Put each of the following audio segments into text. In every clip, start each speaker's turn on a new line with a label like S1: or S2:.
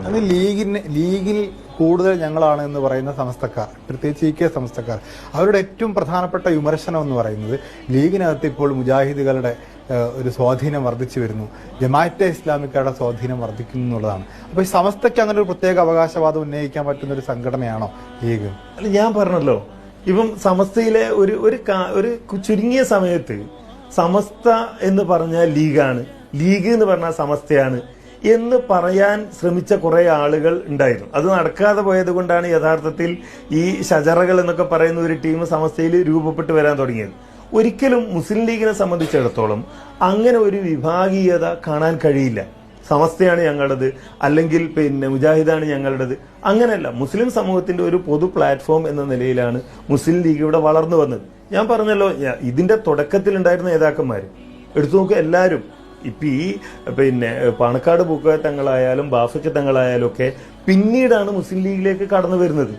S1: അത് ലീഗിൽ കൂടുതൽ ഞങ്ങളാണ് എന്ന് പറയുന്ന സമസ്തക്കാർ, പ്രത്യേകിച്ച് സമസ്തക്കാർ, അവരുടെ ഏറ്റവും പ്രധാനപ്പെട്ട വിമർശനം എന്ന് പറയുന്നത് ലീഗിനകത്ത് ഇപ്പോൾ മുജാഹിദുകളുടെ ഒരു സ്വാധീനം വർദ്ധിച്ചു വരുന്നു, ജമാഅത്തെ ഇസ്ലാമിക്കാരുടെ സ്വാധീനം വർദ്ധിക്കുന്നു എന്നുള്ളതാണ്. അപ്പോൾ ഈ സമസ്തയ്ക്ക് അങ്ങനെ ഒരു പ്രത്യേക അവകാശവാദം ഉന്നയിക്കാൻ പറ്റുന്ന ഒരു സംഘടനയാണ് ലീഗ്.
S2: അല്ല, ഞാൻ പറഞ്ഞല്ലോ, ഇപ്പം സമസ്തയിലെ ഒരു ചുരുങ്ങിയ സമയത്ത് സമസ്ത എന്ന് പറഞ്ഞാൽ ലീഗാണ്, ലീഗ് എന്ന് പറഞ്ഞാൽ സമസ്തയാണ് എന്ന് പറയാൻ ശ്രമിച്ച കുറെ ആളുകൾ ഉണ്ടായിരുന്നു. അത് നടക്കാതെ പോയത് കൊണ്ടാണ് യഥാർത്ഥത്തിൽ ഈ ഷജറകൾ എന്നൊക്കെ പറയുന്ന ഒരു ടീം സമസ്തയിൽ രൂപപ്പെട്ട് വരാൻ തുടങ്ങിയത്. ഒരിക്കലും മുസ്ലിം ലീഗിനെ സംബന്ധിച്ചിടത്തോളം അങ്ങനെ ഒരു വിഭാഗീയത കാണാൻ കഴിയില്ല. സമസ്തയാണ് ഞങ്ങളുടേത്, അല്ലെങ്കിൽ മുജാഹിദാണ് ഞങ്ങളുടേത്, അങ്ങനെയല്ല. മുസ്ലിം സമൂഹത്തിന്റെ ഒരു പൊതു പ്ലാറ്റ്ഫോം എന്ന നിലയിലാണ് മുസ്ലിം ലീഗ് ഇവിടെ വളർന്നു വന്നത്. ഞാൻ പറഞ്ഞല്ലോ, ഇതിന്റെ തുടക്കത്തിൽ ഉണ്ടായിരുന്ന നേതാക്കന്മാര് എടുത്തു നോക്കുക, എല്ലാവരും ഇപ്പൊ ഈ പാണക്കാട് പൂക്കോയ തങ്ങളായാലും ബാഫയ്ക്ക് തങ്ങളായാലും ഒക്കെ പിന്നീടാണ് മുസ്ലിം ലീഗിലേക്ക് കടന്നു വരുന്നത്.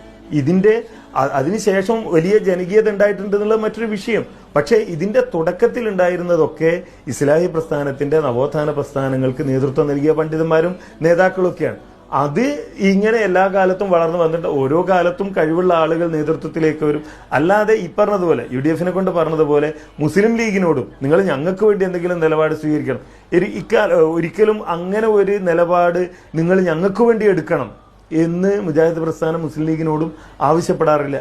S2: അതിനുശേഷം വലിയ ജനകീയത ഉണ്ടായിട്ടുണ്ട് എന്നുള്ളത് മറ്റൊരു വിഷയം. പക്ഷേ ഇതിന്റെ തുടക്കത്തിൽ ഉണ്ടായിരുന്നതൊക്കെ ഇസ്ലാഹി പ്രസ്ഥാനത്തിന്റെ നവോത്ഥാന പ്രസ്ഥാനങ്ങൾക്ക് നേതൃത്വം നൽകിയ പണ്ഡിതന്മാരും നേതാക്കളും ഒക്കെയാണ്. അത് ഇങ്ങനെ എല്ലാ കാലത്തും വളർന്നു വന്നിട്ട് ഓരോ കാലത്തും കഴിവുള്ള ആളുകൾ നേതൃത്വത്തിലേക്ക് വരും. അല്ലാതെ ഈ പറഞ്ഞതുപോലെ UDF കൊണ്ട് പറഞ്ഞതുപോലെ മുസ്ലിം ലീഗിനോടും നിങ്ങൾ ഞങ്ങൾക്ക് വേണ്ടി എന്തെങ്കിലും നിലപാട് സ്വീകരിക്കണം, ഒരിക്കലും അങ്ങനെ ഒരു നിലപാട് നിങ്ങൾ ഞങ്ങൾക്ക് വേണ്ടി എടുക്കണം എന്ന് മുജാഹിദ് പ്രസ്ഥാനം മുസ്ലിം ലീഗിനോടും ആവശ്യപ്പെടാറില്ല.